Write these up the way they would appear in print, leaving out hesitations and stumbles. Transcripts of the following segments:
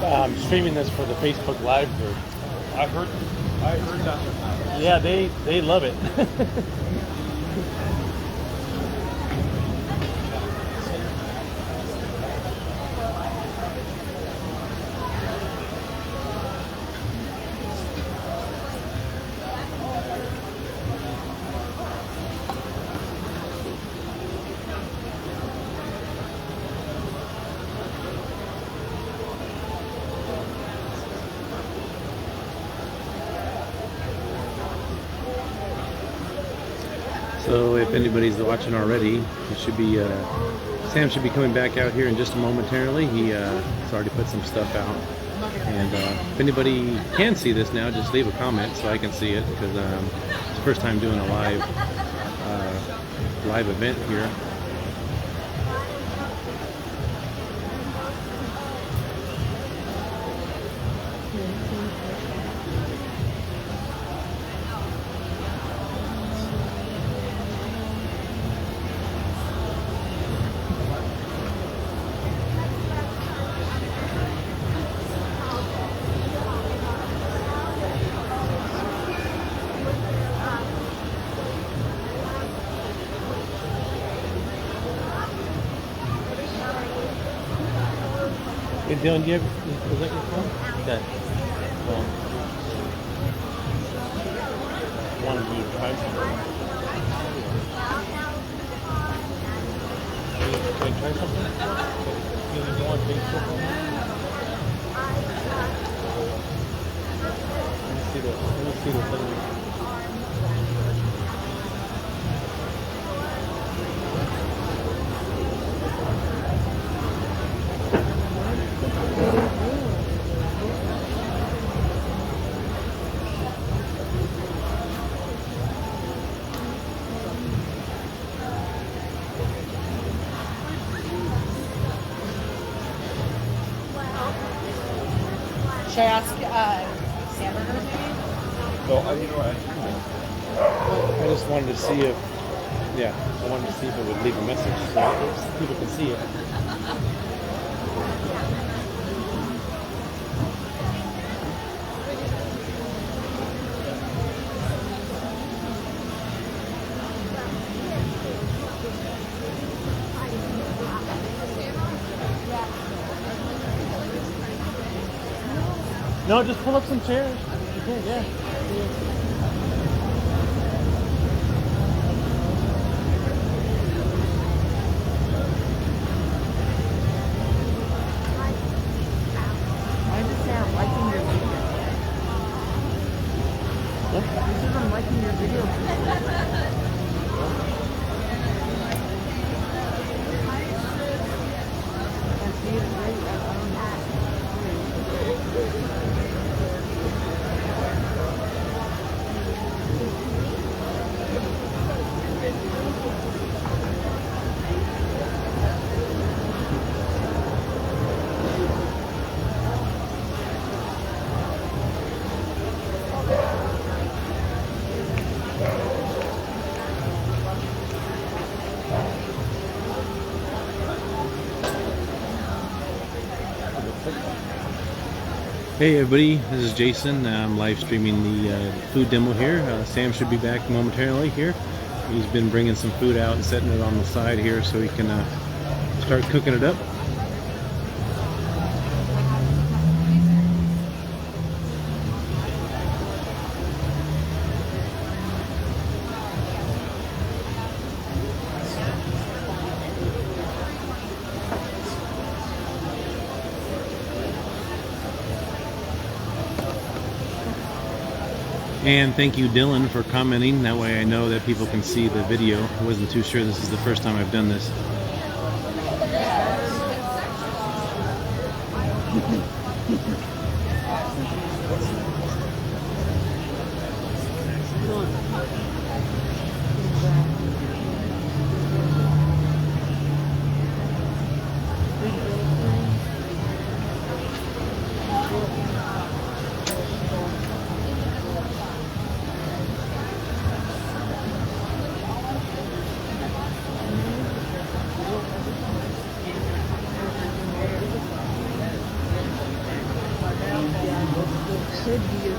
I'm streaming this for the Facebook Live group. I heard that. Yeah, they love it. So if anybody's watching already, it should be Sam should be coming back out here in just momentarily. He has already put some stuff out, and if anybody can see this now, just leave a comment so I can see it, because it's the first time doing a live event here. Hey, Dylan, do you have, is that your phone? Okay. Well, wanted you to try something. Can you try something? You go on Facebook on that? Let me see the thing. Should I ask Hamburgers maybe? No, you know what? I just wanted to see if, I wanted to see if it would leave a message so people can see it. No, just pull up some chairs. Okay, yeah. Why does it say I'm liking your video? What? It says I'm liking your video. I see it right. I don't know. Hey everybody, this is Jason. I'm live streaming the food demo here. Sam should be back momentarily here. He's been bringing some food out and setting it on the side here so he can start cooking it up. And thank you, Dylan, for commenting. That way I know that people can see the video. I wasn't too sure this is the first time I've done this. could be a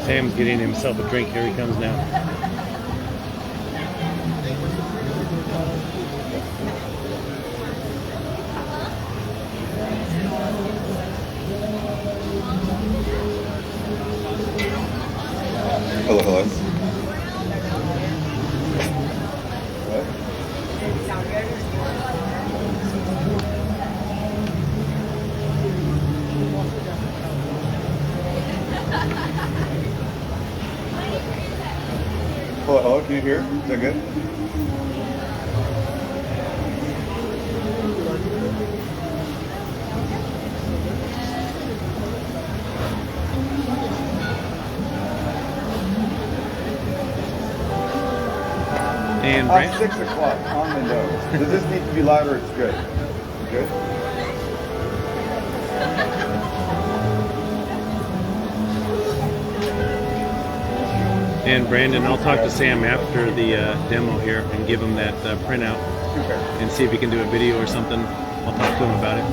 Sam's getting himself a drink. Here he comes now. Hello, hello. Hello, hello, can you hear? Is that good? And Brandon, 6 o'clock on the nose. Does this need to be louder? It's good. Good? and Brandon, I'll talk to Sam after the demo here and give him that printout Okay. and see if he can do a video or something. I'll talk to him about it.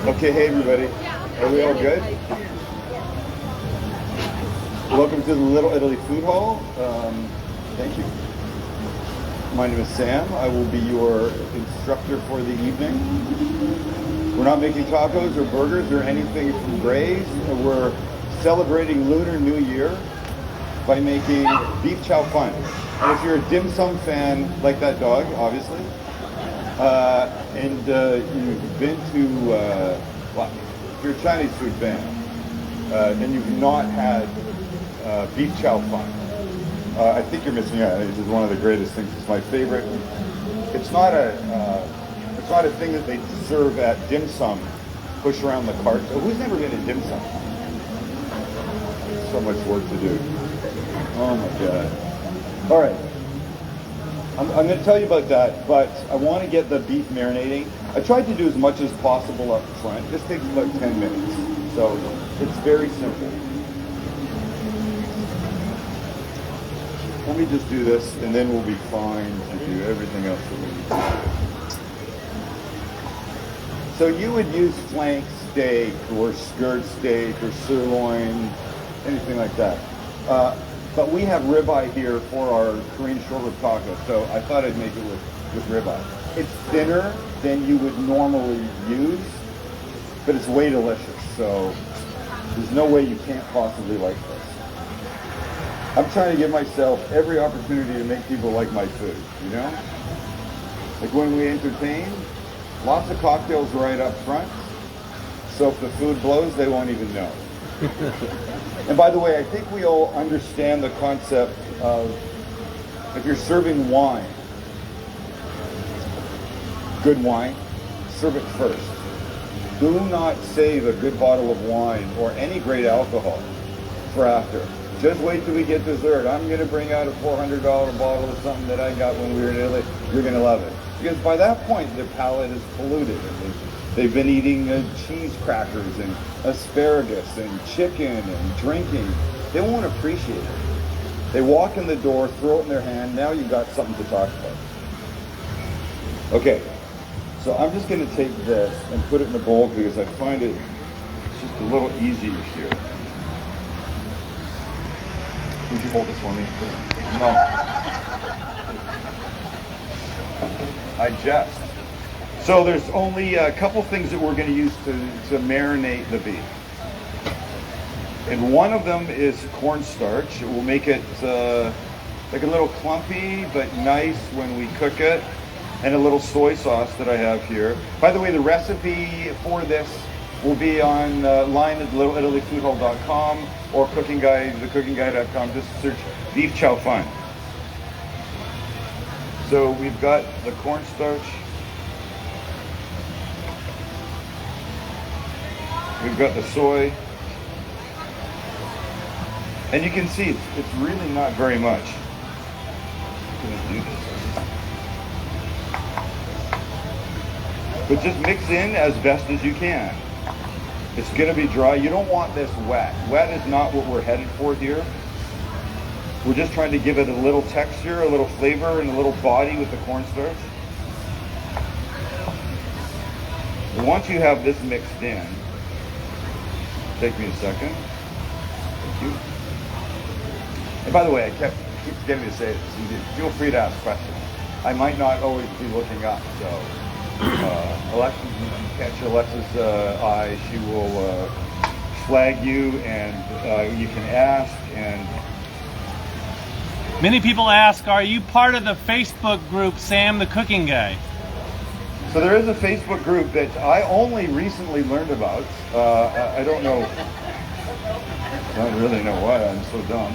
Okay, hey everybody. Are we all good? Welcome to the Little Italy Food Hall. Thank you. My name is Sam. I will be your instructor for the evening. We're not making tacos or burgers or anything from Gray's. We're celebrating Lunar New Year by making beef chow fun. And if you're a dim sum fan, like that dog, obviously, and you've been to, well, if you're a Chinese food fan, and you've not had beef chow fun, I think you're missing out. This is one of the greatest things. It's my favorite. It's not a thing that they serve at dim sum, push around the cart. So who's never been to dim sum? So much work to do. Oh my God. All right. I'm going to tell you about that, but I want to get the beef marinating. I tried to do as much as possible up front. This takes about 10 minutes, so it's very simple. Let me just do this, and then we'll be fine to do everything else that we need to do. So you would use flank steak, or skirt steak, or sirloin, anything like that. But we have ribeye here for our Korean short rib taco, so I thought I'd make it with ribeye. It's thinner than you would normally use, but it's way delicious, so there's no way you can't possibly like this. I'm trying to give myself every opportunity to make people like my food, you know? Like when we entertain, lots of cocktails right up front, so if the food blows, they won't even know. And by the way, I think we all understand the concept of if you're serving wine, good wine, serve it first. Do not save a good bottle of wine or any great alcohol for after. Just wait till we get dessert. I'm going to bring out a $400 bottle of something that I got when we were in Italy. You're going to love it. Because by that point, their palate is polluted. And they've been eating cheese crackers and asparagus and chicken and drinking. They won't appreciate it. They walk in the door, throw it in their hand. Now you've got something to talk about. Okay, so I'm just going to take this and put it in a bowl because I find it's just a little easier here. Would you hold this for me? No. I jest. So there's only a couple things that we're going to use to marinate the beef. And one of them is cornstarch. It will make it like a little clumpy but nice when we cook it. And a little soy sauce that I have here. By the way, the recipe for this will be on line at littleitalyfoodhall.com or cooking guide, thecookingguide.com. Just search beef chow fun. So we've got the cornstarch. We've got the soy. And you can see it's really not very much. I'm gonna do this. But just mix in as best as you can. It's gonna be dry. You don't want this wet. Wet is not what we're headed for here. We're just trying to give it a little texture, a little flavor, and a little body with the cornstarch. And once you have this mixed in, take me a second. Thank you. And by the way, I keep forgetting to say this. Feel free to ask questions. I might not always be looking up, so Alexis, you catch Alexis' eye. She will flag you, and you can ask. And Many people ask, are you part of the Facebook group Sam the Cooking Guy? so there is a Facebook group that I only recently learned about. I don't know. I don't really know why I'm so dumb,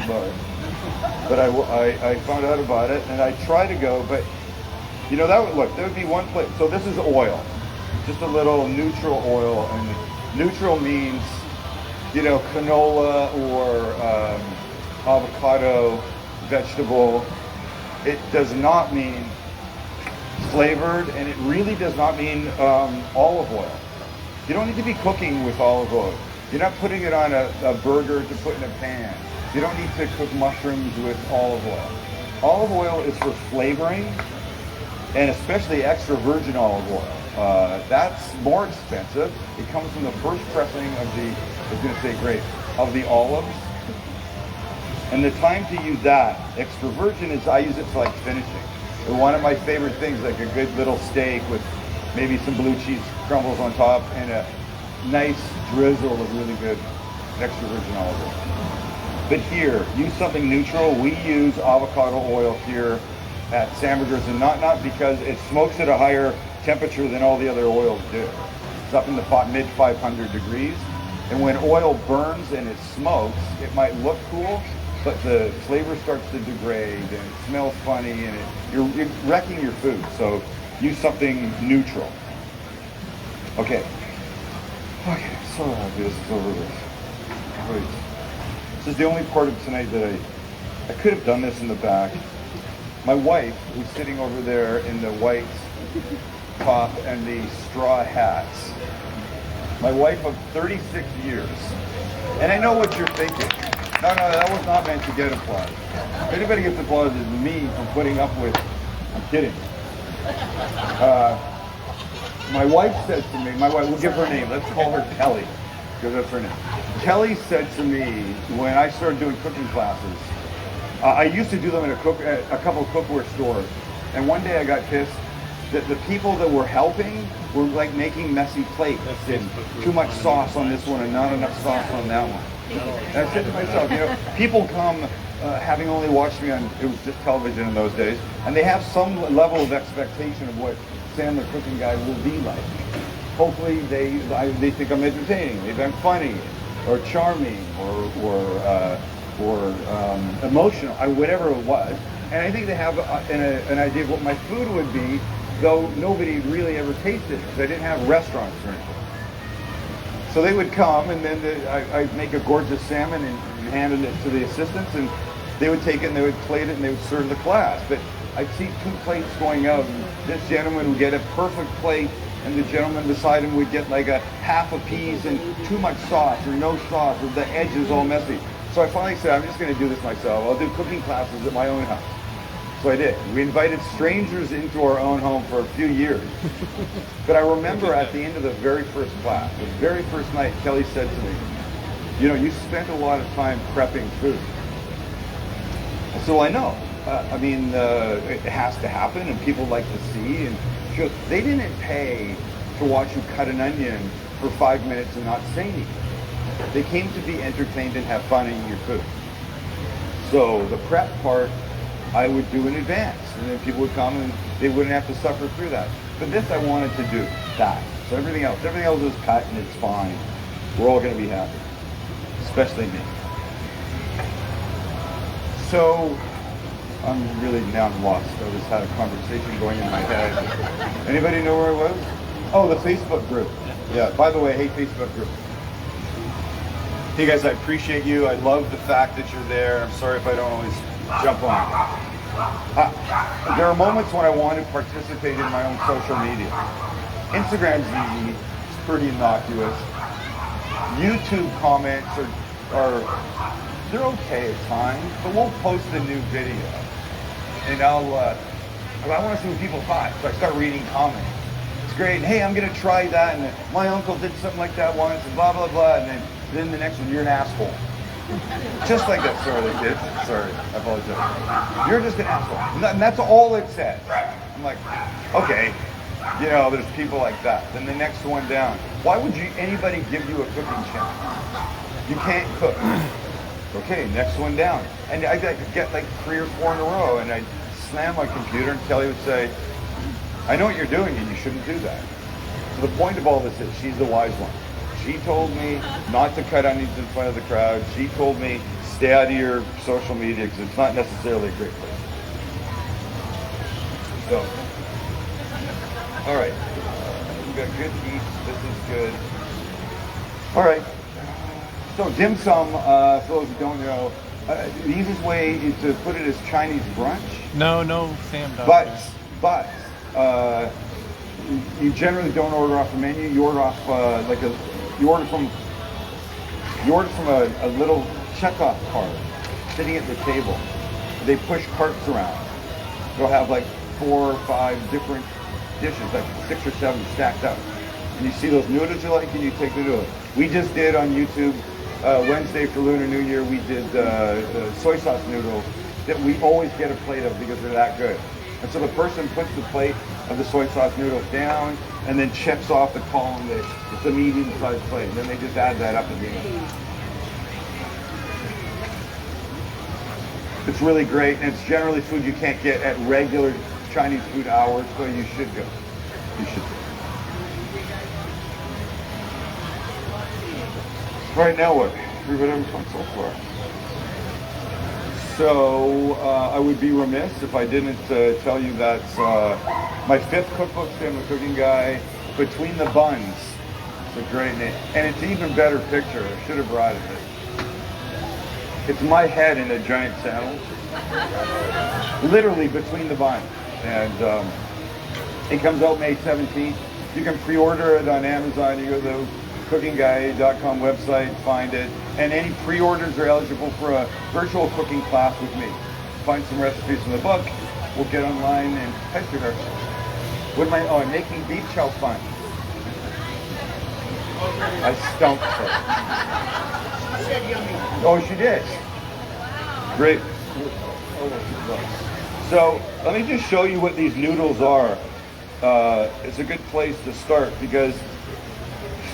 but I found out about it, and I try to go, but you know, that would be one place. So this is oil, just a little neutral oil, and neutral means, you know, canola or avocado, vegetable. It does not mean flavored, and it really does not mean olive oil. You don't need to be cooking with olive oil. You're not putting it on a burger to put in a pan. You don't need to cook mushrooms with olive oil. Olive oil is for flavoring, and especially extra virgin olive oil. That's more expensive. It comes from the first pressing of of the olives. And the time to use that, extra virgin, is I use it for like finishing. And one of my favorite things, like a good little steak with maybe some blue cheese crumbles on top and a nice drizzle of really good extra virgin olive oil. But here, use something neutral. We use avocado oil here at Sandburgers, and not because it smokes at a higher temperature than all the other oils do. It's up in the mid 500 degrees. And when oil burns and it smokes, it might look cool, but the flavor starts to degrade and it smells funny, and you're wrecking your food. So use something neutral. Okay, so happy this is over with. Wait. This is the only part of tonight that I could have done this in the back. My wife, who's sitting over there in the white top and the straw hats. My wife of 36 years. And I know what you're thinking. No, that was not meant to get applause. If anybody gets applause, it's me for putting up with. I'm kidding. My wife said to me, we'll give her name, let's call her Kelly, because that's her name. Kelly said to me when I started doing cooking classes, I used to do them at a couple of cookware stores, and one day I got pissed that the people that were helping were like making messy plates and too much sauce on this one and not enough sauce on that one. And I said to myself, you know, people come having only watched me on, it was just television in those days, and they have some level of expectation of what Sam the Cooking Guy will be like. Hopefully they think I'm entertaining, maybe I'm funny, or charming, or emotional, whatever it was. And I think they have an idea of what my food would be, though nobody really ever tasted it, because I didn't have restaurants or anything. So they would come, and then I'd make a gorgeous salmon and hand it to the assistants, and they would take it and they would plate it and they would serve the class. But I'd see 2 plates going out, and this gentleman would get a perfect plate, and the gentleman beside him would get like a half a piece and too much sauce or no sauce, or the edges all messy. So I finally said, I'm just going to do this myself. I'll do cooking classes at my own house. So I did. We invited strangers into our own home for a few years. But I remember at the end of the very first class, the very first night, Kelly said to me, you know, you spent a lot of time prepping food. I said, well, I know. It has to happen, and people like to see. And she goes, they didn't pay to watch you cut an onion for 5 minutes and not say anything. They came to be entertained and have fun eating your food. So the prep part, I would do in advance, and then people would come and they wouldn't have to suffer through that. But this, I wanted to do that. So everything else is cut and it's fine. We're all going to be happy, especially me. So I'm lost. I just had a conversation going in my head. Anybody know where I was? Oh, the Facebook group. Yeah, by the way, hey, Facebook group. Hey guys, I appreciate you. I love the fact that you're there. I'm sorry if I don't always jump on. There are moments when I want to participate in my own social media. Instagram's easy. It's pretty innocuous. YouTube comments are they're okay at times, but we'll post a new video. And I want to see what people thought, so I start reading comments. It's great. And, hey, I'm going to try that, and my uncle did something like that once, and blah, blah, blah, and then the next one, you're an asshole. Just like that. Sorry, kids. Sorry, I apologize. You're just an asshole. And that's all it says. I'm like, okay, you know, there's people like that. Then the next one down. Why would anybody give you a cooking channel? You can't cook. Okay, next one down. And I could get like 3 or 4 in a row, and I'd slam my computer and Kelly would say, I know what you're doing and you shouldn't do that. So the point of all this is she's the wise one. She told me not to cut onions in front of the crowd. She told me stay out of your social media because it's not necessarily a great place. So, all right. We got good eats. This is good. All right. So dim sum, for those who don't know, the easiest way is to put it as Chinese brunch. No, Sam does. But you generally don't order off the menu. You order off you order from a little checkoff cart sitting at the table. They push carts around. They'll have like 4 or 5 different dishes, like 6 or 7 stacked up. And you see those noodles you like, and you take the noodles. We just did on YouTube. Wednesday for Lunar New Year, we did soy sauce noodles that we always get a plate of because they're that good. And so the person puts the plate of the soy sauce noodles down and then checks off the column that it's a medium-sized plate. And then they just add that up at the end. It's really great, and it's generally food you can't get at regular Chinese food hours, so you should go. You should go. All right, now what? Everybody having fun so far? So I would be remiss if I didn't tell you that my 5th cookbook, I'm a cooking guy, Between the Buns. It's a great name. And it's an even better picture. I should have brought it. It's my head in a giant sandwich. Literally between the buns. And it comes out May 17th. You can pre-order it on Amazon. You go to the cookingguy.com website, find it, and any pre-orders are eligible for a virtual cooking class with me. Find some recipes from the book, we'll get online and test her. What am I'm making beef Chow Fun. I stumped her. She said yummy. Oh, she did. Great. So let me just show you what these noodles are. It's a good place to start because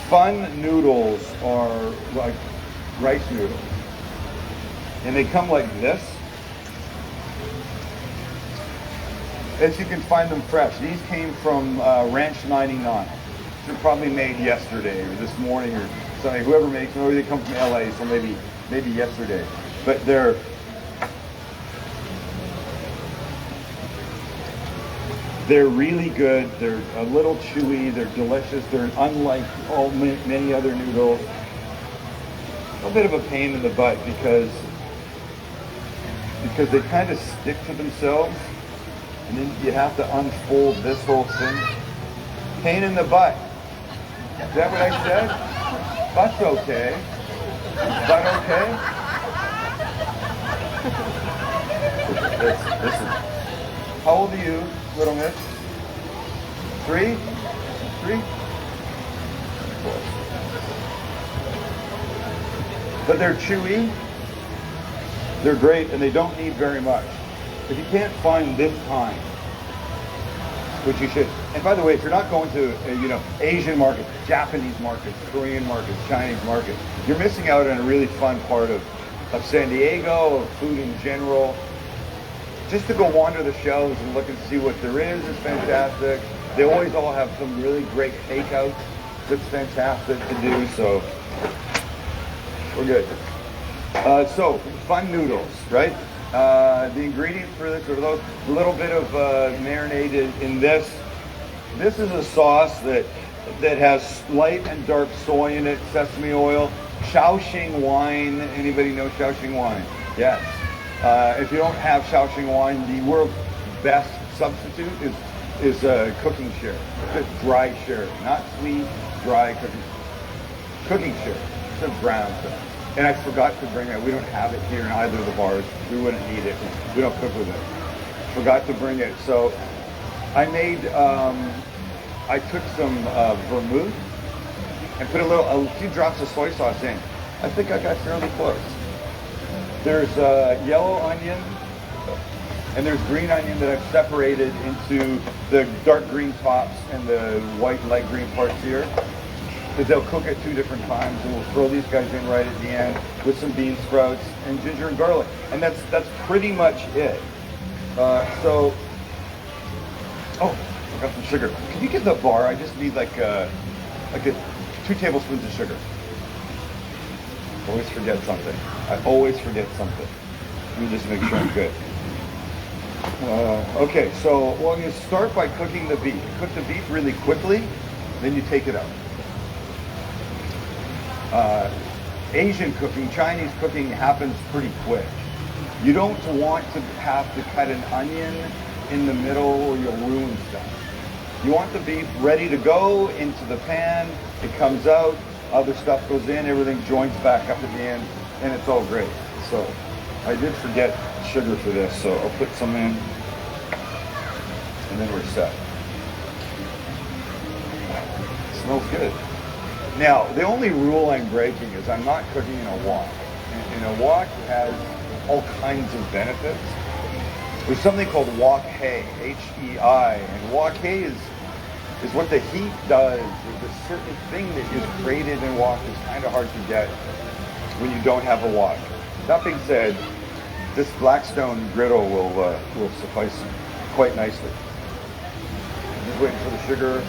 Fun noodles are like rice noodles. And they come like this. As you can find them fresh. These came from Ranch 99. They're probably made yesterday or this morning or something. Whoever makes them, or they come from LA, so maybe yesterday. But they're really good. They're a little chewy. They're delicious. They're unlike many other noodles. A little bit of a pain in the butt because they kind of stick to themselves, and then you have to unfold this whole thing. Pain in the butt. Is that what I said? Butt's okay. Butt okay? Listen. How old are you, little miss? 3? 3? But they're chewy, they're great, and they don't need very much. If you can't find this kind, which you should, and by the way, if you're not going to, Asian markets, Japanese markets, Korean markets, Chinese markets, you're missing out on a really fun part of San Diego, of food in general. Just to go wander the shelves and look and see what there is fantastic. They always all have some really great takeouts that's fantastic to do, so we're good. So, fun noodles, right? The ingredients for this are a little bit of marinated in this. This is a sauce that has light and dark soy in it, sesame oil, Shaoxing wine. Anybody know Shaoxing wine? Yes. If you don't have Shaoxing wine, the world's best substitute is cooking sherry. Just dry sherry, not sweet, dry cooking sherry. It's brown stuff. And I forgot to bring it. We don't have it here in either of the bars. We wouldn't need it. We don't cook with it. Forgot to bring it. So I made, I took some vermouth and put a few drops of soy sauce in. I think I got fairly close. There's yellow onion and there's green onion that I've separated into the dark green tops and the white and light green parts here. Because they'll cook at 2 different times, and we'll throw these guys in right at the end with some bean sprouts and ginger and garlic, and that's pretty much it. Oh, I got some sugar. Can you get the bar? I just need like 2 tablespoons of sugar. Always forget something. I always forget something. Let me just make sure I'm good. Okay, so I'm going to start by cooking the beef. You cook the beef really quickly, then you take it out. Asian cooking, Chinese cooking happens pretty quick. You don't want to have to cut an onion in the middle or you'll ruin stuff. You want the beef ready to go into the pan, it comes out, other stuff goes in, everything joins back up at the end, and it's all great. So I did forget sugar for this, so I'll put some in, and then we're set. It smells good. Now, the only rule I'm breaking is I'm not cooking in a wok. And a wok has all kinds of benefits. There's something called wok hay, H-E-I, and wok hay is what the heat does. There's a certain thing that is created in wok that's kind of hard to get when you don't have a wok. That being said, this Blackstone griddle will suffice quite nicely. Just waiting for the sugar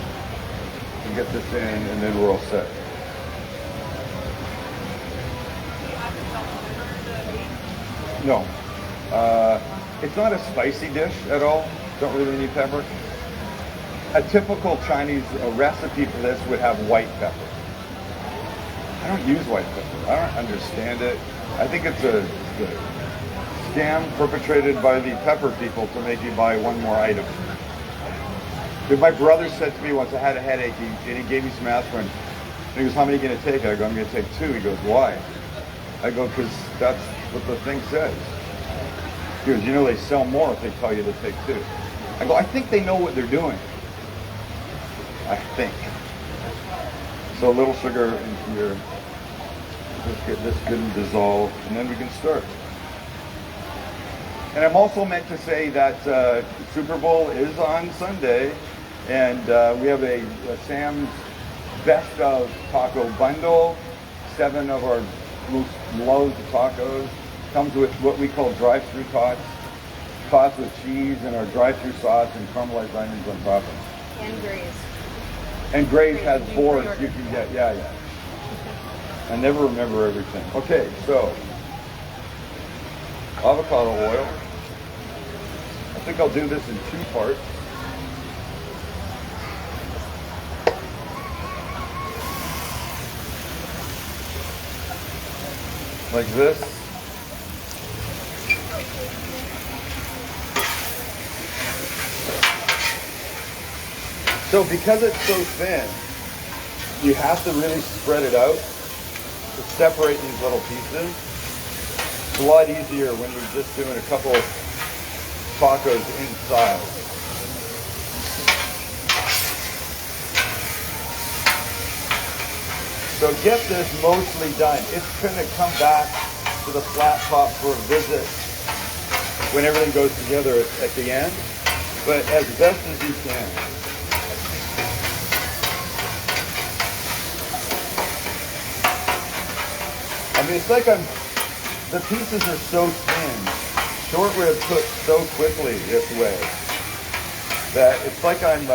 to get this in, and then we're all set. No, it's not a spicy dish at all. Don't really need pepper. A typical Chinese recipe for this would have white pepper. I don't use white pepper. I don't understand it. I think it's a scam perpetrated by the pepper people to make you buy one more item. My brother said to me once, I had a headache, and he gave me some aspirin. And he goes, how many are you going to take? I go, I'm going to take 2. He goes, why? I go, because that's what the thing says. He goes, you know they sell more if they tell you to take 2. I go, I think they know what they're doing. I think. So a little sugar in here. Just get this good and dissolved, and then we can start. And I'm also meant to say that Super Bowl is on Sunday, and we have a Sam's Best of Taco Bundle. 7 of our most loved tacos. Comes with what we call drive-through tots. Tots with cheese and our drive-through sauce and caramelized onions on top of it. And Grace. And Grace has boards you can get. Yeah. I never remember everything. Okay, so avocado oil. I think I'll do this in 2 parts. Like this. So because it's so thin, you have to really spread it out to separate these little pieces. It's a lot easier when you're just doing a couple of tacos inside. So get this mostly done. It's going to come back to the flat top for a visit when everything goes together at the end, but as best as you can. I mean, it's like the pieces are so thin, short rib cooked so quickly this way, that it's like I'm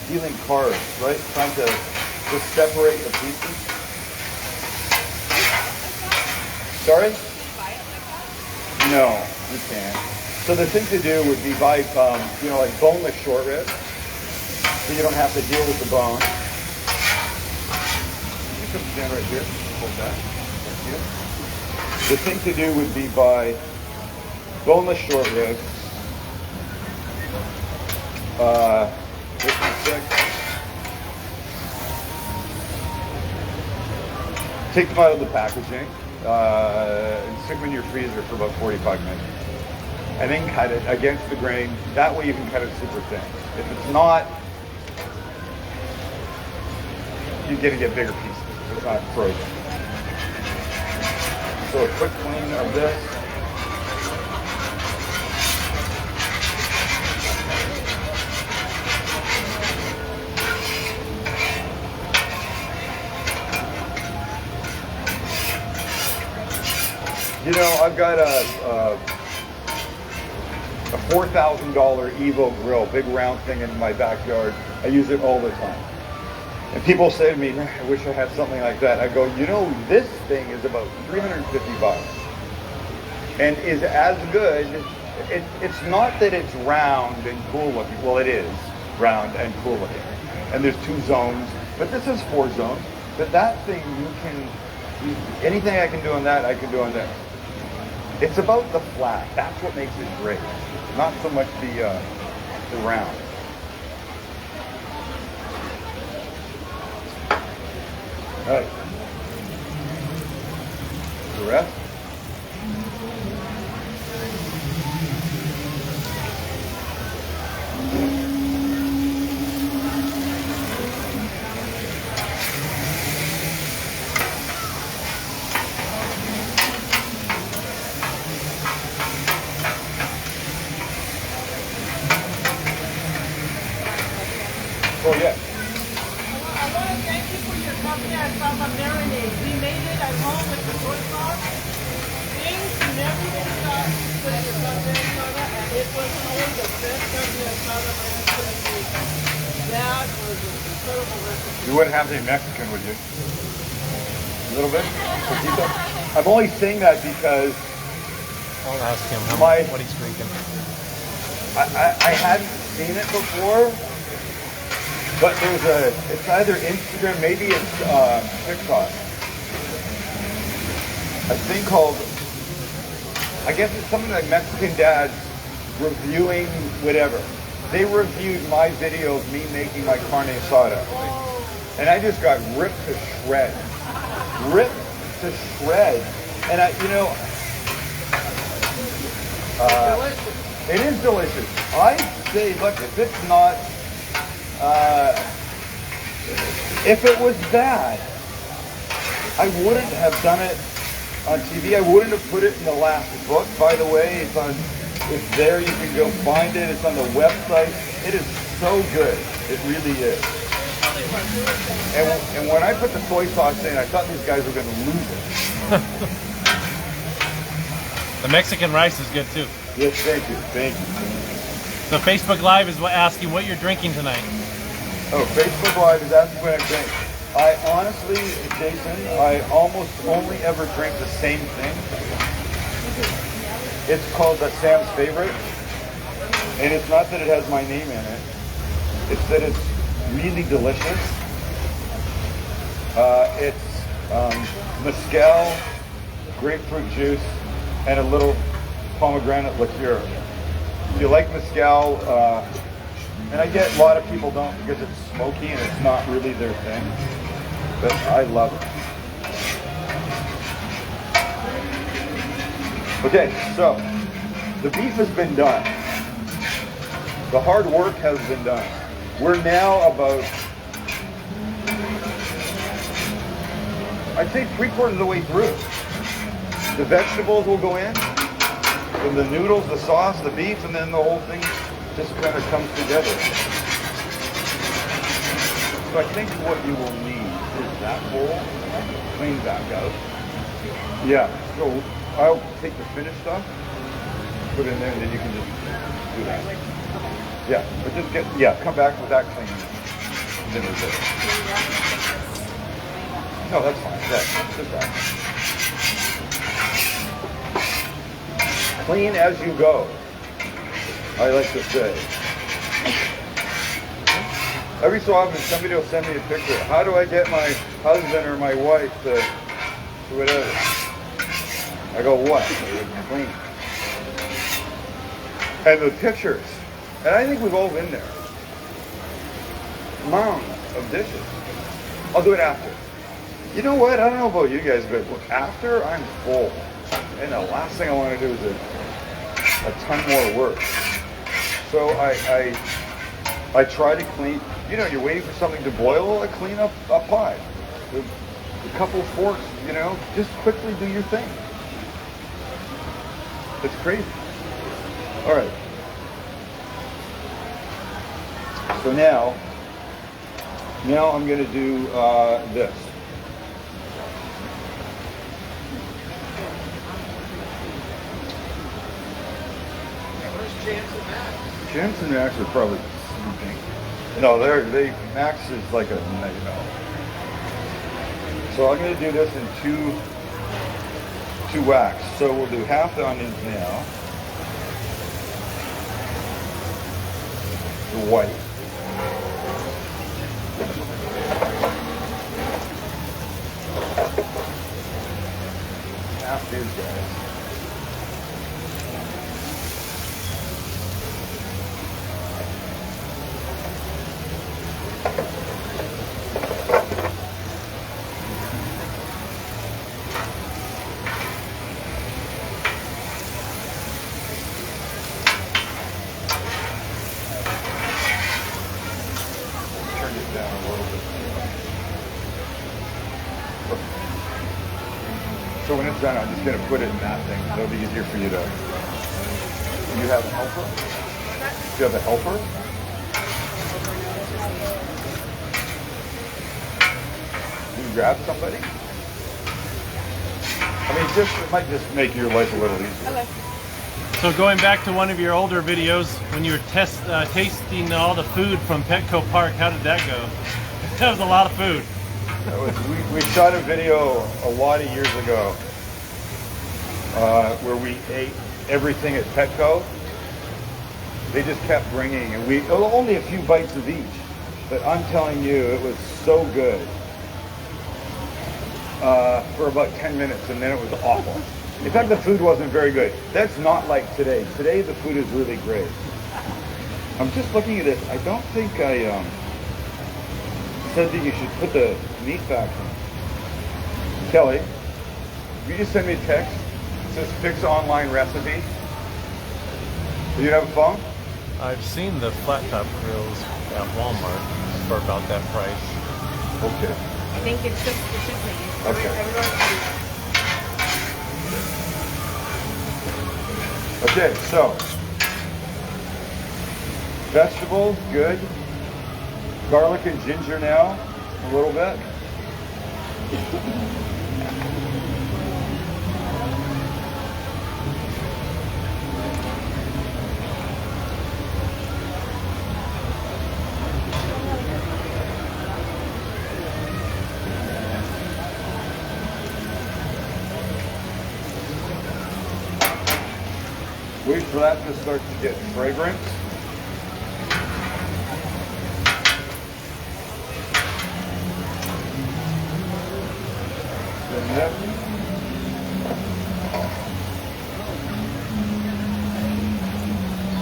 peeling carbs, right? Trying to just separate the pieces. Sorry? No, you can't. So the thing to do would be buy, you know, like boneless short ribs, so you don't have to deal with the bone. You can stand right here. Hold that. Thank you. The thing to do would be buy boneless short ribs. 56. Take them out of the packaging and stick them in your freezer for about 45 minutes. And then cut it against the grain. That way you can cut it super thin. If it's not, you're gonna get bigger pieces. It's not frozen. So a quick clean of this. You know, I've got a $4,000 Evo grill, big round thing in my backyard. I use it all the time. And people say to me, I wish I had something like that. I go, you know, this thing is about 350 bucks and is as good. It's not that it's round and cool looking. Well, it is round and cool looking. And there's 2 zones, but this is 4 zones. But that thing, anything I can do on that, I can do on this. It's about the flat. That's what makes it great. Not so much the round. All right. The rest. Oh, yeah. I want to thank you for your company. I found my Marinate. We made it at home with the soy sauce. Things you never would have thought putting your carne asada, and it was always the best carne asada my husband has made. That was an incredible recipe. You wouldn't have any Mexican, would you? A little bit? Poquito? I'm only saying that because I'll ask him what he's drinking. I hadn't seen it before, but there's it's either Instagram, maybe it's TikTok. A thing called, I guess it's something like Mexican dads reviewing whatever. They reviewed my video of me making my carne asada. And I just got ripped to shreds. Ripped to shreds. And it is delicious. I say, look, if it's not, if it was bad, I wouldn't have done it on TV. I wouldn't have put it in the last book. By the way, it's there. You can go find it. It's on the website. It is so good. It really is. And when I put the soy sauce in, I thought these guys were going to lose it. The Mexican rice is good too. Yes, thank you. Thank you. So Facebook Live is asking what you're drinking tonight. Oh, Facebook Live is asking what I drink. I honestly, Jason, I almost only ever drink the same thing. It's called Sam's Favorite. And it's not that it has my name in it. It's that it's really delicious. It's mezcal, grapefruit juice, and a little pomegranate liqueur. If you like mezcal, and I get a lot of people don't because it's smoky and it's not really their thing, but I love it. Okay, so the beef has been done. The hard work has been done. We're now about, I'd say 3/4 of the way through. The vegetables will go in, then the noodles, the sauce, the beef, and then the whole thing just kind of comes together. So I think what you will need is that bowl, clean that out. Yeah, so I'll take the finished stuff, put it in there, and then you can just do that. Yeah, but just come back with that clean. dinner table. No, that's fine. Yeah, just that. Clean as you go, I like to say. Every so often, somebody will send me a picture. How do I get my husband or my wife to whatever? I go, what? Clean. And the pictures, and I think we've all been there. Mound of dishes. I'll do it after. You know what? I don't know about you guys, but after I'm full, and the last thing I want to do is a ton more work. So I try to clean. You know, you're waiting for something to boil. I clean up a pie. A couple forks. You know, just quickly do your thing. It's crazy. All right. So now I'm going to do this. Where's James and Max? James and Max are probably sleeping. No, Max is like a night owl. So I'm going to do this in two whacks. So we'll do half the onions now. The white. Half these guys. Turn it down a little bit. So when it's done, I'm just going to put it in that thing. It'll be easier for you to... Do you have a helper? Do you have a helper? Can you grab somebody? I mean, it might just make your life a little easier. Okay. So going back to one of your older videos, when you were tasting all the food from Petco Park, how did that go? That was a lot of food. We shot a video a lot of years ago where we ate everything at Petco. They just kept bringing, and only a few bites of each. But I'm telling you, it was so good for about 10 minutes, and then it was awful. In fact, the food wasn't very good. That's not like today. Today, the food is really great. I'm just looking at this. I don't think I said that you should put the meat back in. Kelly, you just send me a text. It says fix online recipe. Do you have a phone? I've seen the flat top grills at Walmart for about that price. Okay. I think it should be. Okay. Okay, so vegetables, good. Garlic and ginger now, a little bit. Wait for that to start to get fragrant.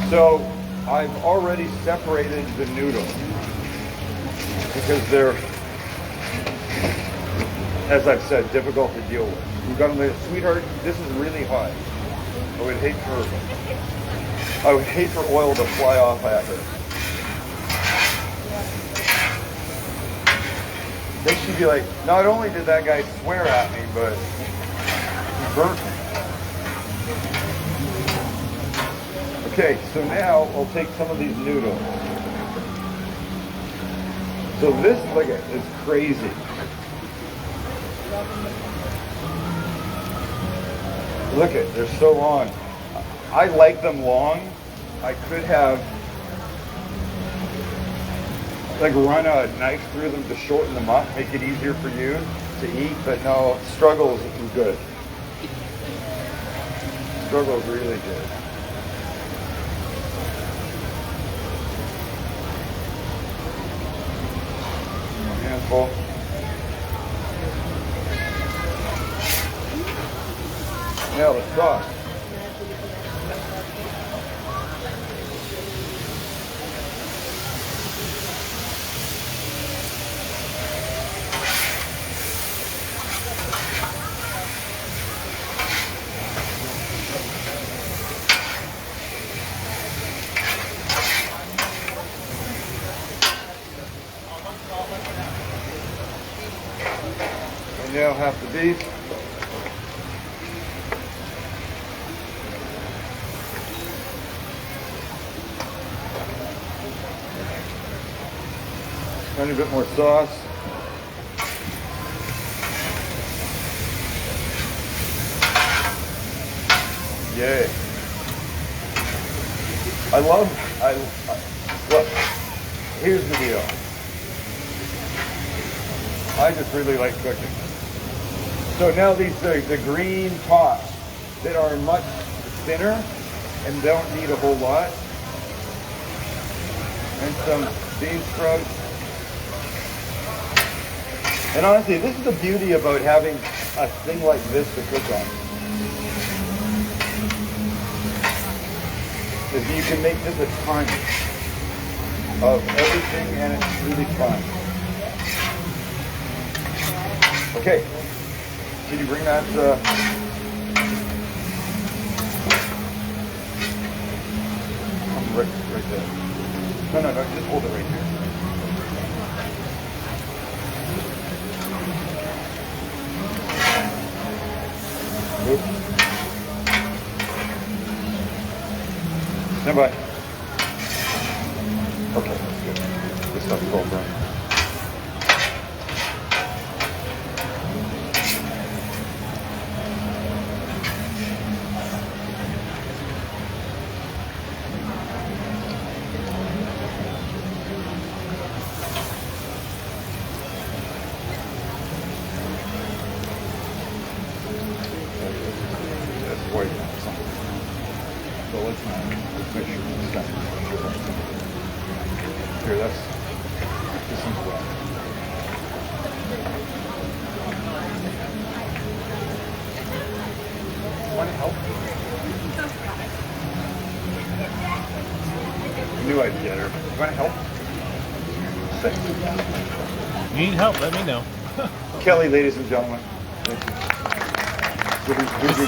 So I've already separated the noodles because they're, as I've said, difficult to deal with. We've got them, sweetheart, this is really hot. I would hate for oil to fly off at her. They should be like, not only did that guy swear at me, but he burnt me. Okay, so now I'll take some of these noodles. So this, look at it, is crazy. Look at it, they're so long. I like them long. I could have like run a knife through them to shorten them up, make it easier for you to eat, but no, struggles is good. Struggles really good. A handful. Now the sauce. And now half the beef. Tiny bit more sauce. Yay. Look, here's the deal. I just really like cooking. So now these, the green tops that are much thinner and don't need a whole lot. And some bean sprouts. And honestly, this is the beauty about having a thing like this to cook on. Is you can make just a ton of everything and it's really fun. Okay, can you bring that? Right there. No, just hold it right here. Oops. Stand by. Okay, that's good. This stuff's all done. So let's make sure it's done. Here, this one's wet. Want to help? I knew I'd get her. You want to help? Thanks. You need help, let me know. Kelly, ladies and gentlemen. Thank you. Good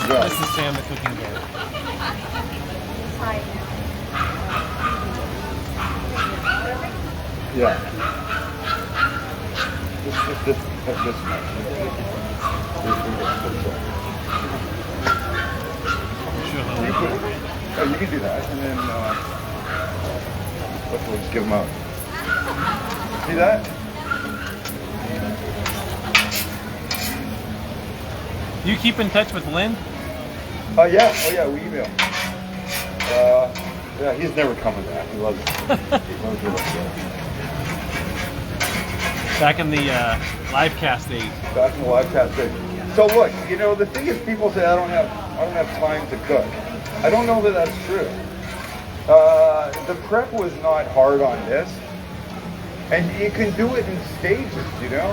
job. This is Sam, the cooking guy. Yeah. This much. You can do that, and then we'll just give them out. See that? You keep in touch with Lynn? Yeah. Oh yeah, we email. Yeah, he's never coming back. He loves it. He loves it. Back in the live cast days. Back in the live cast days. So look, you know, the thing is, people say I don't have time to cook. I don't know that that's true. The prep was not hard on this, and you can do it in stages. You know,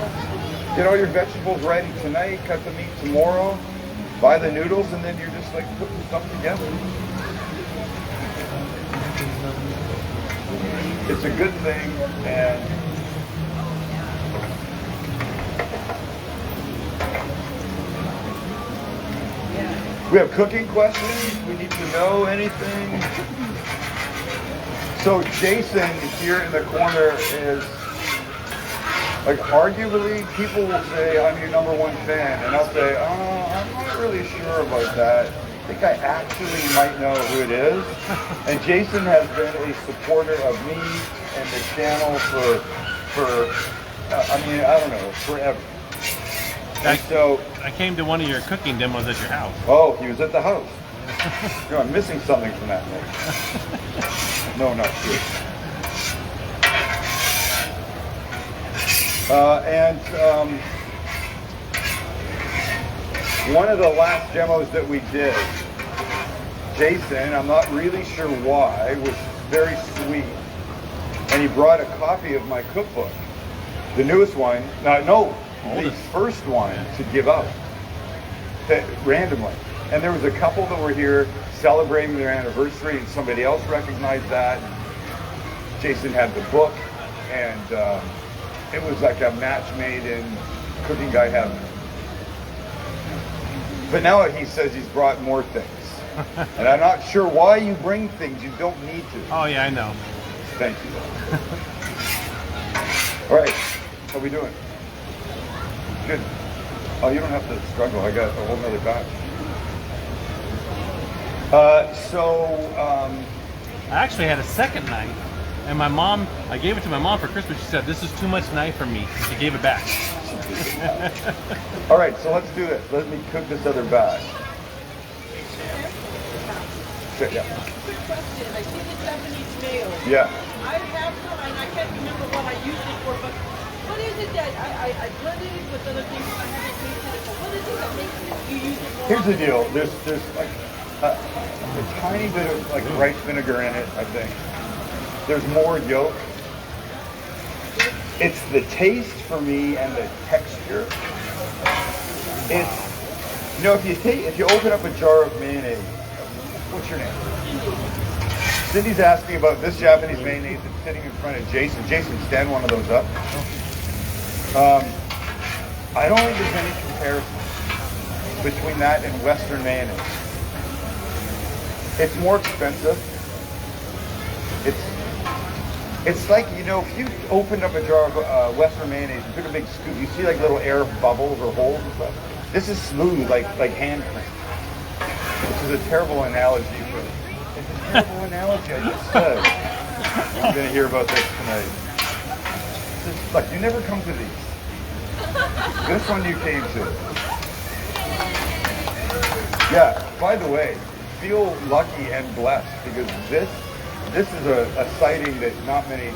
get all your vegetables ready tonight, cut the meat tomorrow, buy the noodles, and then you're just like putting stuff together. It's a good thing, and we have cooking questions. We need to know anything. So Jason here in the corner is, like, arguably people will say, I'm your #1 fan. And I'll say, I'm not really sure about that. I think I actually might know who it is. And Jason has been a supporter of me and the channel for I don't know, forever. So I came to one of your cooking demos at your house. Oh, he was at the house. You know, I'm missing something from that night. No, not true. And one of the last demos that we did, Jason, I'm not really sure why, was very sweet. And he brought a copy of my cookbook, the newest one, the first one to give out randomly. And there was a couple that were here celebrating their anniversary, and somebody else recognized that. Jason had the book, and it was like a match made in cooking guy heaven. But now he says he's brought more things. And I'm not sure why you bring things you don't need to. Oh yeah, I know. Thank you. All right, how we doing? Good. Oh, you don't have to struggle. I got a whole nother batch. I actually had a second knife, and I gave it to my mom for Christmas. She said, "This is too much knife for me." She gave it back. All right, so let's do this. Let me cook this other batch. Sure, yeah. Quick question. I see the Japanese mayo. Yeah. I have some, and I can't remember what I used it for, but what is it that I blended it with other things and I haven't tasted it, but what is it that makes you use it for? Here's the deal. There's like a tiny bit of like rice vinegar in it, I think. There's more yolk. It's the taste for me and the texture. It's, if you open up a jar of mayonnaise, what's your name? Cindy's asking about this Japanese mayonnaise that's sitting in front of Jason. Jason, stand one of those up. I don't think there's any comparison between that and Western mayonnaise. It's more expensive. It's like, if you opened up a jar of Western mayonnaise and took a big scoop, you see like little air bubbles or holes and stuff. This is smooth, like hand cream. Which is a terrible analogy for it. It's a terrible analogy, I just said. I'm going to hear about this tonight. Look, you never come to these. This one you came to. Yeah, by the way, feel lucky and blessed because this is a sighting that not many,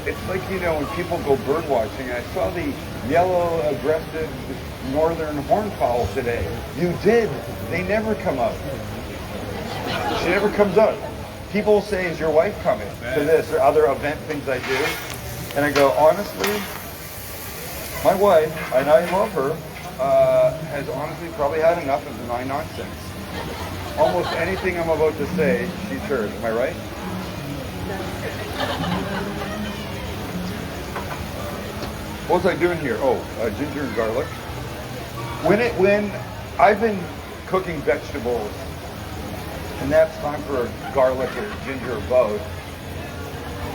it's like, when people go bird watching, I saw the yellow aggressive northern hornfowl today. You did. They never come out. She never comes out. People say, is your wife coming to this or other event things I do? And I go, honestly, my wife, and I love her, has honestly probably had enough of my nonsense. Almost anything I'm about to say, she's heard. Am I right? What was I doing here? Oh, ginger and garlic. When I've been cooking vegetables, and that's time for garlic or ginger or both,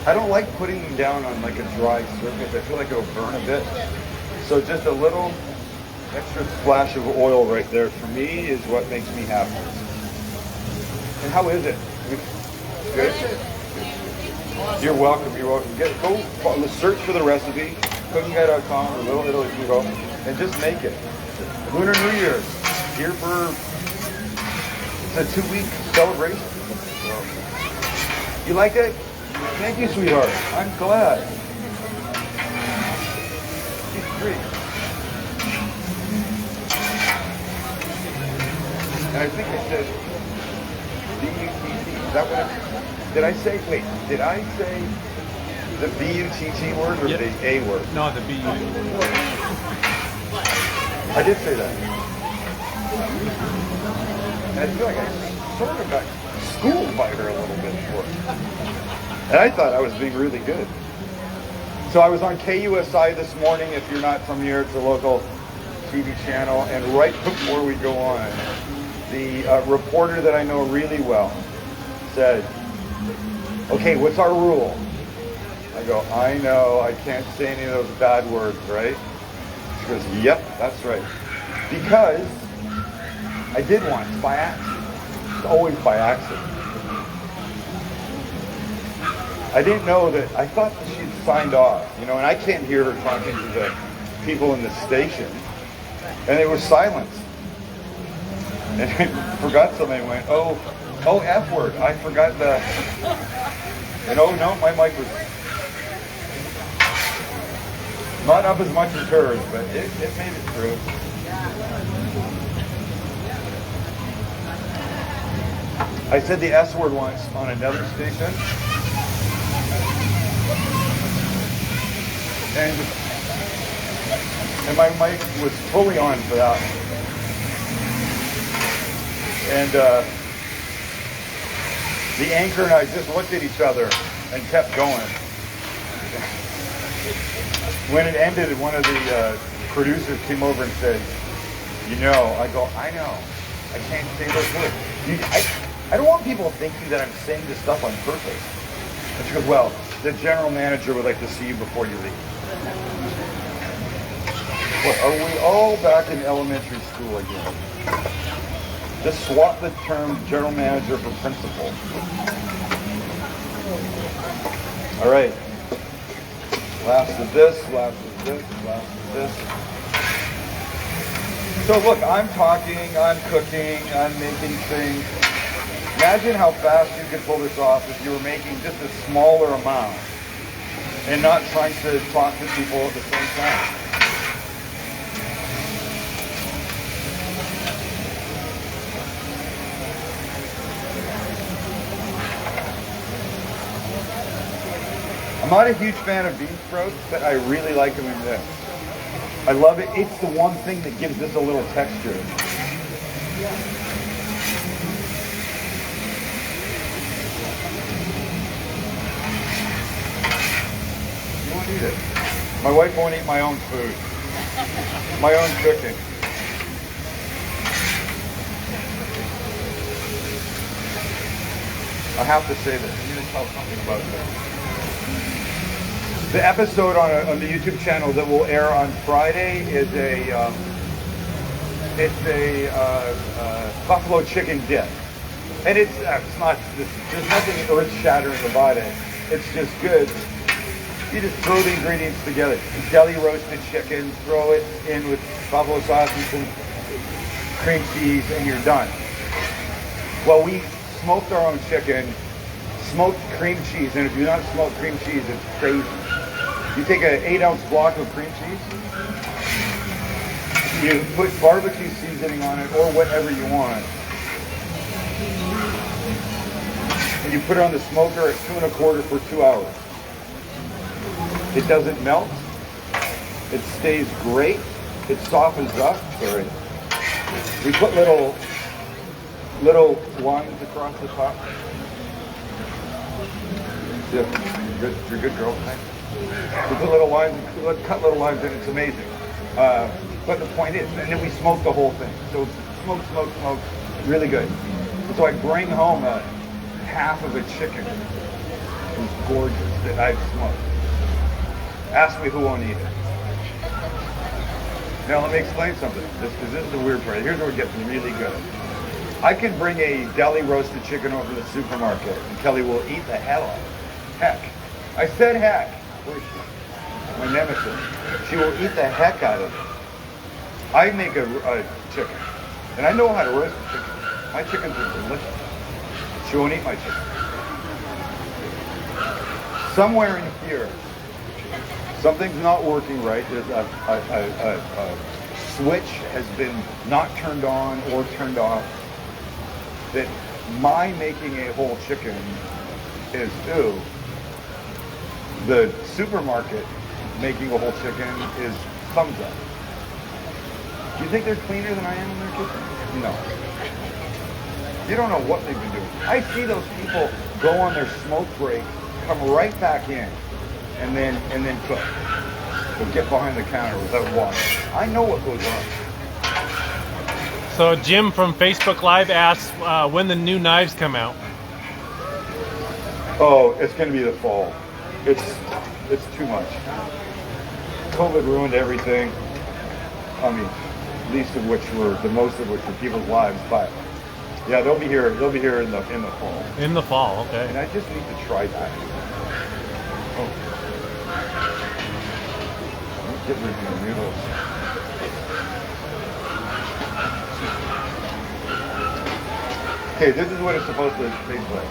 I don't like putting them down on like a dry surface. I feel like it'll burn a bit. So just a little extra splash of oil right there for me is what makes me happy. And how is it? Good? You're welcome. You're welcome. Let's search for the recipe, cookingguy.com or Little Italy Food Hall, and just make it. Lunar New Year, here for it's a 2-week celebration. So, you like it? Thank you, sweetheart. I'm glad. She's 3. And I think I said B-U-T-T. Is that what did I say? Wait, did I say the B-U-T-T word or the A word? No, the B-U. I did say that. And I feel like I sort of got schooled by her a little bit for it. And I thought I was being really good. So I was on KUSI this morning. If you're not from here, it's a local TV channel. And right before we go on, the reporter that I know really well said, okay, what's our rule? I go, I know, I can't say any of those bad words, right? She goes, yep, that's right. Because I did once, by accident. It's always by accident. I didn't know that, I thought that she'd signed off, and I can't hear her talking to the people in the station. And it was silence. And I forgot something, I went, oh, F word, I forgot the, and oh no, my mic was, Not up as much as hers, but it made it through. I said the S word once on another station. And my mic was fully on for that. And the anchor and I just looked at each other and kept going. When it ended, one of the producers came over and said, "You know," I go, "I know. I can't say those words. I don't want people thinking that I'm saying this stuff on purpose." And she goes, "Well, the general manager would like to see you before you leave." What, are we all back in elementary school again? Just swap the term general manager for principal. All right. Last of this, last of this, last of this. So look, I'm talking, I'm cooking, I'm making things. Imagine how fast you could pull this off if you were making just a smaller amount and not trying to talk to people at the same time. I'm not a huge fan of bean sprouts, but I really like them in this. I love it. It's the one thing that gives this a little texture. You won't eat it. My wife won't eat my own food. My own cooking. I have to say this. I'm going to tell something about this. The episode on the YouTube channel that will air on Friday is a buffalo chicken dip, and it's not. There's nothing earth-shattering about it. It's just good. You just throw the ingredients together. Deli roasted chicken, throw it in with buffalo sauce and some cream cheese, and you're done. Well, we smoked our own chicken, smoked cream cheese, and if you do not smoke cream cheese, it's crazy. You take an 8-ounce block of cream cheese, you put barbecue seasoning on it or whatever you want, and you put it on the smoker at 2 1/4 for 2 hours. It doesn't melt. It stays great. It softens up. Sorry. We put little lines across the top. Yeah, you're good, girl. Thanks. We put little lines, cut little lines in. It's amazing. But the point is, and then we smoke the whole thing. So it's smoke, really good. And so I bring home a half of a chicken. It's gorgeous that I've smoked. Ask me who won't eat it. Now let me explain something. This is the weird part. Here's where it gets really good. I can bring a deli roasted chicken over to the supermarket, and Kelly will eat the hell out of it. Heck. I said heck. Where's she? My nemesis. She will eat the heck out of it. I make a chicken, and I know how to roast a chicken. My chickens are delicious. She won't eat my chicken. Somewhere in here, something's not working right. There's a switch has been not turned on or turned off. That my making a whole chicken is due. The supermarket making a whole chicken is thumbs up. Do you think they're cleaner than I am in their kitchen? No. You don't know what they've been doing. I see those people go on their smoke break, come right back in, and then cook. Or get behind the counter without water. I know what goes on. So Jim from Facebook Live asks when the new knives come out. Oh, it's going to be the fall. It's too much. COVID ruined everything. I mean, the most of which were people's lives, but yeah, they'll be here in the fall. In the fall, okay. And I just need to try that. Oh. Get rid of the noodles. Okay, this is what it's supposed to taste like.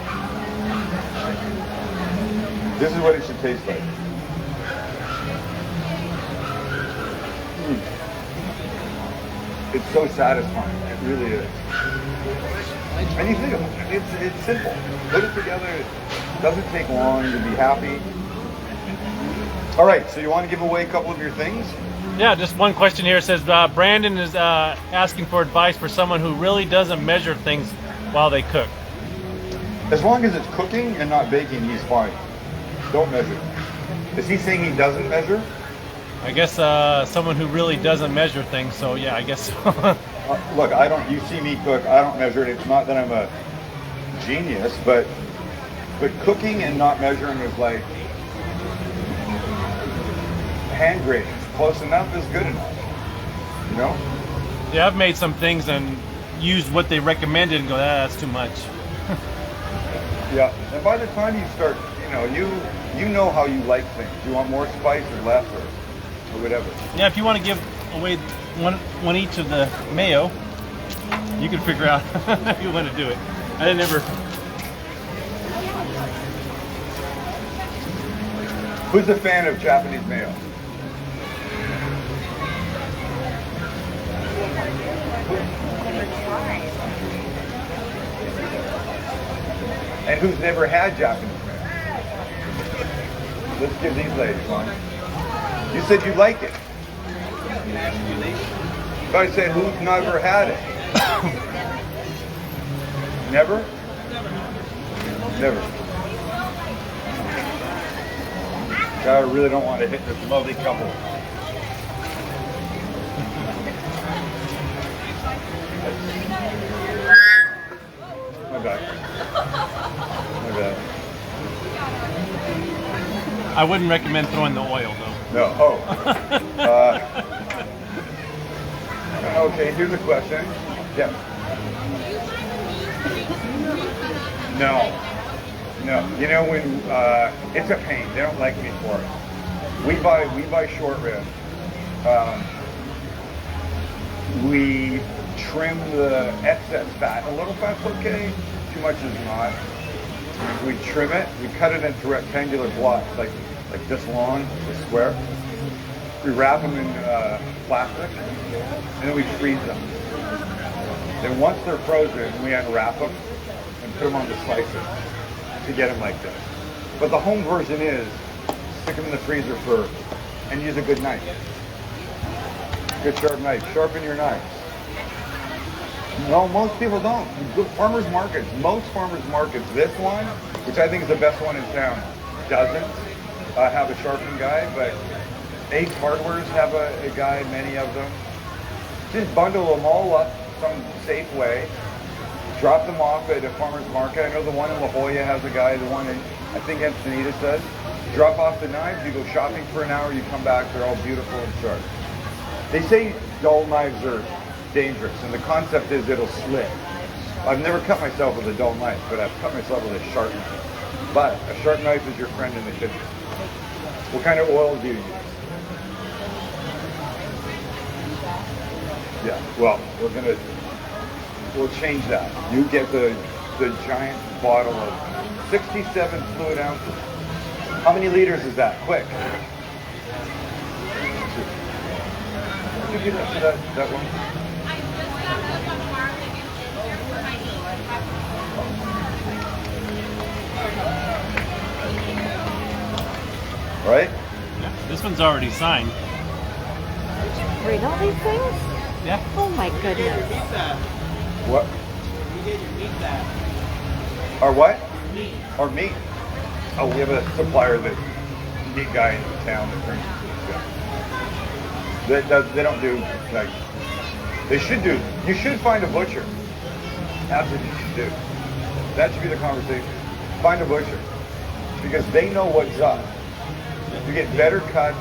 This is what it should taste like. It's so satisfying. It really is. And you think about it, it's simple. Put it together. It doesn't take long to be happy. All right, so you want to give away a couple of your things? Yeah, just one question here. It says Brandon is asking for advice for someone who really doesn't measure things while they cook. As long as it's cooking and not baking, he's fine. Don't measure. Is he saying he doesn't measure? I guess someone who really doesn't measure things. So yeah, I guess. Look, I don't. You see me cook. I don't measure it. It's not that I'm a genius, but cooking and not measuring is like hand grading. Close enough is good enough. You know? Yeah, I've made some things and used what they recommended and go, that's too much. Yeah. And by the time you start, you know how you like things. You want more spice or less or whatever. Yeah, if you want to give away one each of the mayo, you can figure out if you want to do it. I didn't ever. Who's a fan of Japanese mayo? And who's never had Japanese mayo? Let's give these ladies one. You said you like it. If I said who's never had it? Never? Never. I really don't want to hit this lovely couple. My bad. My bad. I wouldn't recommend throwing the oil though. No. Oh. Okay, here's a question. Yeah. No. You know when it's a pain. They don't like me for it. We buy short rib. We trim the excess fat. A little fat's okay. Too much is not. We trim it. We cut it into rectangular blocks, like this long, this square. We wrap them in plastic, and then we freeze them. Then once they're frozen, we unwrap them and put them on the slices to get them like this. But the home version is stick them in the freezer and use a good knife. Good sharp knife. Sharpen your knife. No, most people don't. Farmers markets, most farmers markets, this one, which I think is the best one in town, doesn't have a sharpening guy, but Ace Hardwares have a guy, many of them. Just bundle them all up some safe way. Drop them off at a farmer's market. I know the one in La Jolla has a guy, the one in, I think Encinitas does. Drop off the knives, you go shopping for an hour, you come back, they're all beautiful and sharp. They say dull knives are dangerous, and the concept is it'll slip. I've never cut myself with a dull knife, but I've cut myself with a sharp knife. But a sharp knife is your friend in the kitchen. What kind of oil do you use? Yeah, well, we'll change that. You get the giant bottle of 67 fluid ounces. How many liters is that? Quick. Did you get up to that one? Right? Yeah, this one's already signed. Read all these things? Yeah. Oh my goodness. What? You get your meat back. Our what? Meat. Our meat. Oh, we have a supplier meat guy in town that brings it. They don't do, like, they should do. You should find a butcher. That's what you should do. That should be the conversation. Find a butcher. Because they know what's up. You get better cuts.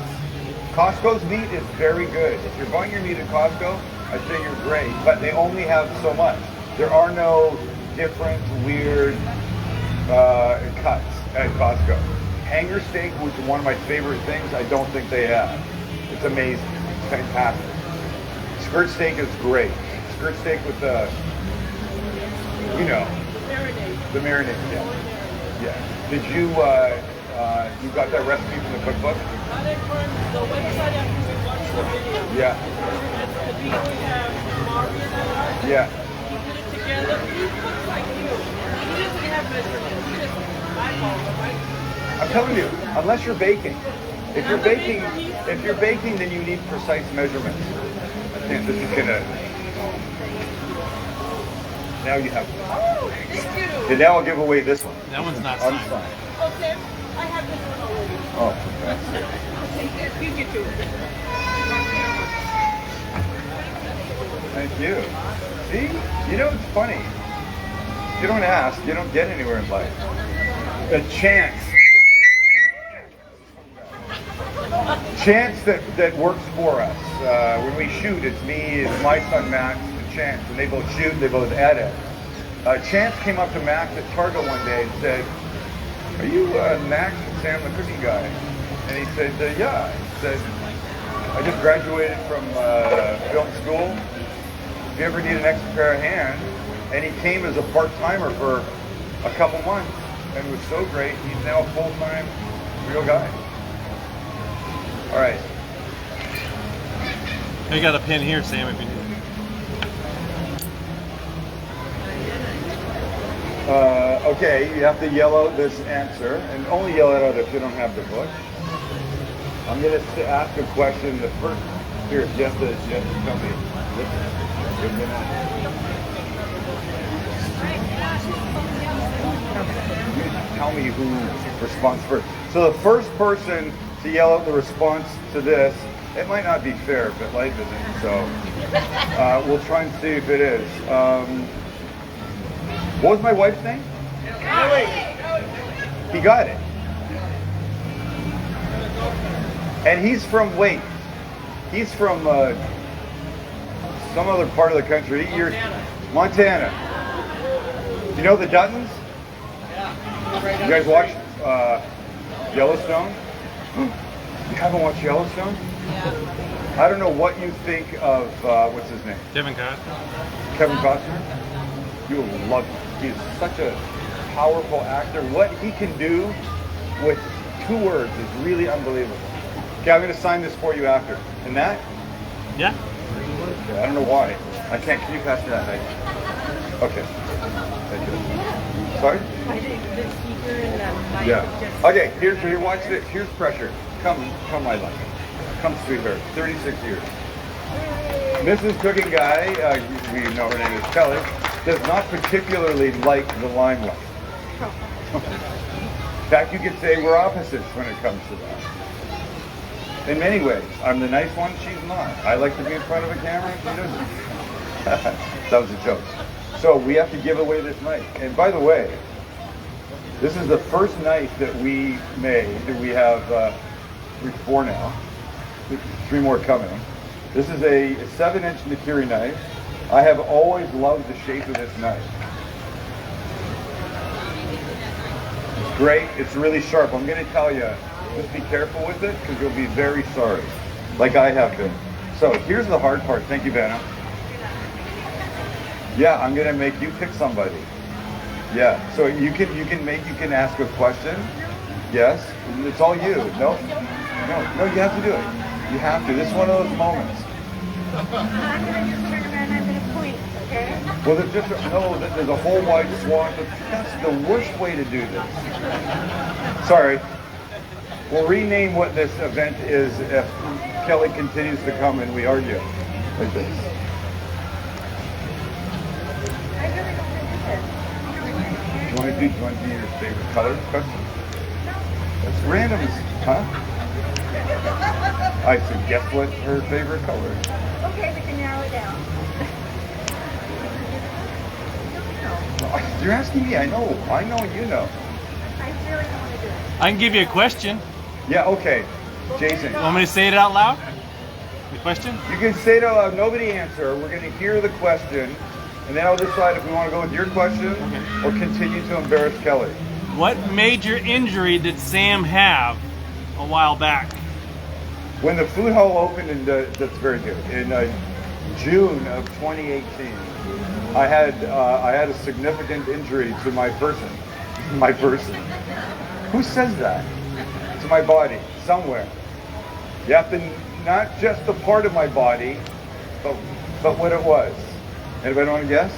Costco's meat is very good. If you're buying your meat at Costco, I say you're great. But they only have so much. There are no different, weird cuts at Costco. Hanger steak, which is one of my favorite things, I don't think they have. It's amazing. It's fantastic. Skirt steak is great. Skirt steak with the marinade. Yeah. Did you you got that recipe from the cookbook? Got it from the website after we watched the video. Yeah. And we have Barbie and I. Yeah. He put it together. He looks like you. He doesn't have measurements. He just eyeballs them, right? I'm telling you, unless you're baking. If you're baking, then you need precise measurements. And this is gonna. Now you have. Oh, thank you. And now I'll give away this one. That one's not I'm signed. signed. Oh, Sam, I have this one already. Oh, okay. You get to it. Thank you. See? You know, it's funny. If you don't ask, you don't get anywhere in life. A chance that works for us. When we shoot, it's me, it's my son Max, and Chance, and they both shoot, they both edit. Chance came up to Max at Target one day and said, "Are you Max and Sam the cooking guy?" And he said, "Yeah." He said, "I just graduated from film school. If you ever need an extra pair of hands," and he came as a part-timer for a couple months, and it was so great. He's now a full-time real guy. All right. I got a pin here, Sam, if you need it. Okay, you have to yell out this answer, and only yell it out if you don't have the book. I'm going to ask a question. The first, here, you have to tell me. Tell me who responds first. So the first person to yell out the response to this, it might not be fair, but life isn't. So we'll try and see if it is. What was my wife's name? Kelly. He got it. And he's from, he's from some other part of the country. Montana. You know the Duttons? Yeah. You guys watch Yellowstone? You haven't watched Yellowstone? Yeah. I don't know what you think of, what's his name? Kevin Costner. Kevin Costner? You will love him. He's such a powerful actor. What he can do with 2 words is really unbelievable. Okay, I'm going to sign this for you after. And that? Yeah. I don't know why. I can't. Can you pass me that knife? Okay. Thank you. Sorry? I think the speaker and the mic Yeah. just... Okay, here, watch this. Here's pressure. Come, my love. Come, sweetheart. 36 years. Mrs. Cooking Guy, we know her name is Kelly, does not particularly like the limelight. In fact, you could say we're opposites when it comes to that. In many ways, I'm the nice one, she's not. I like to be in front of a camera, she doesn't. That was a joke. So we have to give away this knife. And by the way, this is the first knife that we made. We have 4 now, 3 more coming. This is a 7-inch Nakiri knife. I have always loved the shape of this knife. It's great. It's really sharp. I'm going to tell you, just be careful with it because you'll be very sorry, like I have been. So here's the hard part. Thank you, Vanna. Yeah, I'm going to make you pick somebody. Yeah. So you can ask a question. Yes. It's all you. No, you have to do it. You have to. This is one of those moments. I'm going to just turn around and I'm going to point, okay? Well, there's a whole wide swath. That's the worst way to do this. Sorry. We'll rename what this event is if Kelly continues to come and we argue like this. I really don't want to do this. Do you want to do your favorite color question? That's random, huh? I said, guess what her favorite color is? Okay, we can narrow it down. You're asking me. I know you know. I really don't want to do it. I can give you a question. Yeah, okay. Jason. You want me to say it out loud? The question? You can say it out loud. Nobody answer. We're going to hear the question, and then I'll decide if we want to go with your question or continue to embarrass Kelly. What major injury did Sam have a while back? When the food hall opened, and that's very good, in June of 2018, I had a significant injury to my person. My person. Who says that? To my body, somewhere. You have to, not just the part of my body, but what it was. Anybody want to guess?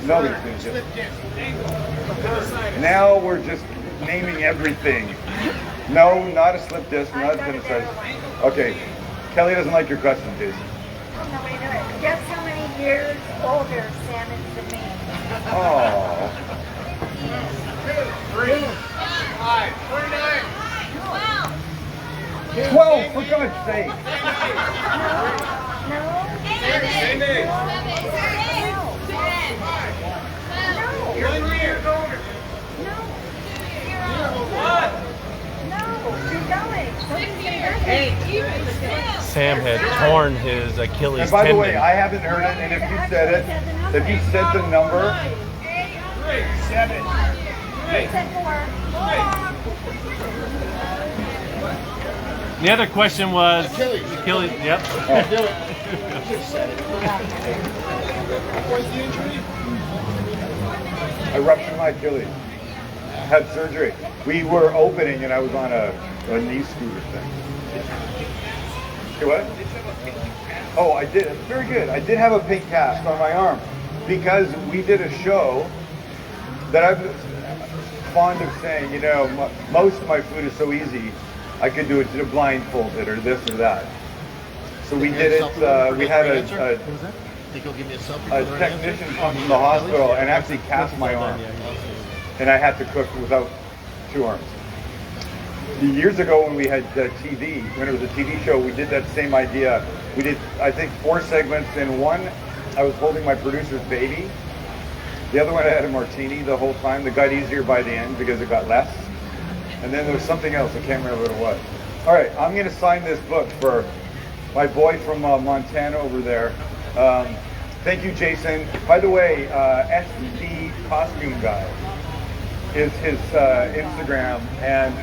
Nobody's going to guess. Now we're just naming everything. No, not a slip disc, not a appendicitis. Okay, Kelly doesn't like your question, Jason. No, wait, wait. Guess how many years older Sam is than me? Oh. 3, 5, 49. 12, for God's sake. No. Sam had torn his Achilles And by the tendon. way, I haven't heard it, and if you said it, if you said the number, 7. The other question was Achilles. Yep. What's the injury? I ruptured my Achilles. Had surgery. We were opening, and I was on a knee scooter thing. Okay, what? Oh, I did. Very good. I did have a pink cast on my arm because we did a show that I'm fond of saying, you know, most of my food is so easy, I could do it to blindfolded or this or that. So we did it, we had a technician come from the hospital and actually cast my arm. And I had to cook without 2 arms. Years ago when we had TV, when it was a TV show, we did that same idea. We did, I think, 4 segments. In one, I was holding my producer's baby. The other one, I had a martini the whole time. That got easier by the end because it got less. And then there was something else. I can't remember what it was. All right, I'm going to sign this book for my boy from Montana over there. Thank you, Jason. By the way, SD Costume Guy is his Instagram, and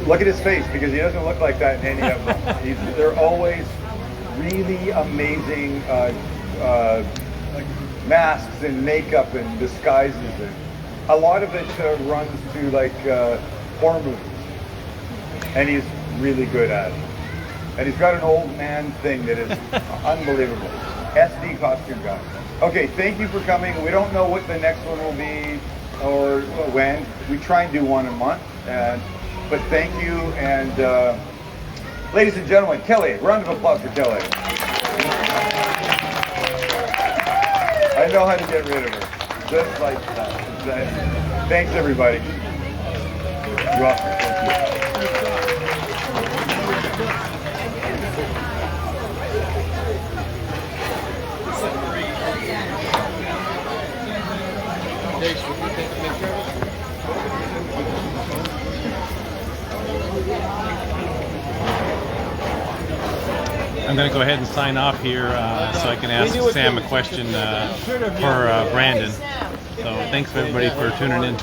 look at his face because he doesn't look like that in any of them. They're always really amazing like masks and makeup and disguises, and a lot of it runs to like horror movies, and he's really good at it. And he's got an old man thing that is unbelievable. SD Costume Guy. Okay, thank you for coming. We don't know what the next one will be or when. We try and do one a month. But thank you. And ladies and gentlemen, Kelly, round of applause for Kelly. I know how to get rid of her. Just like that. Thanks, everybody. You're welcome. Thank you. I'm going to go ahead and sign off here so I can ask Sam a question for Brandon. So thanks everybody for tuning in.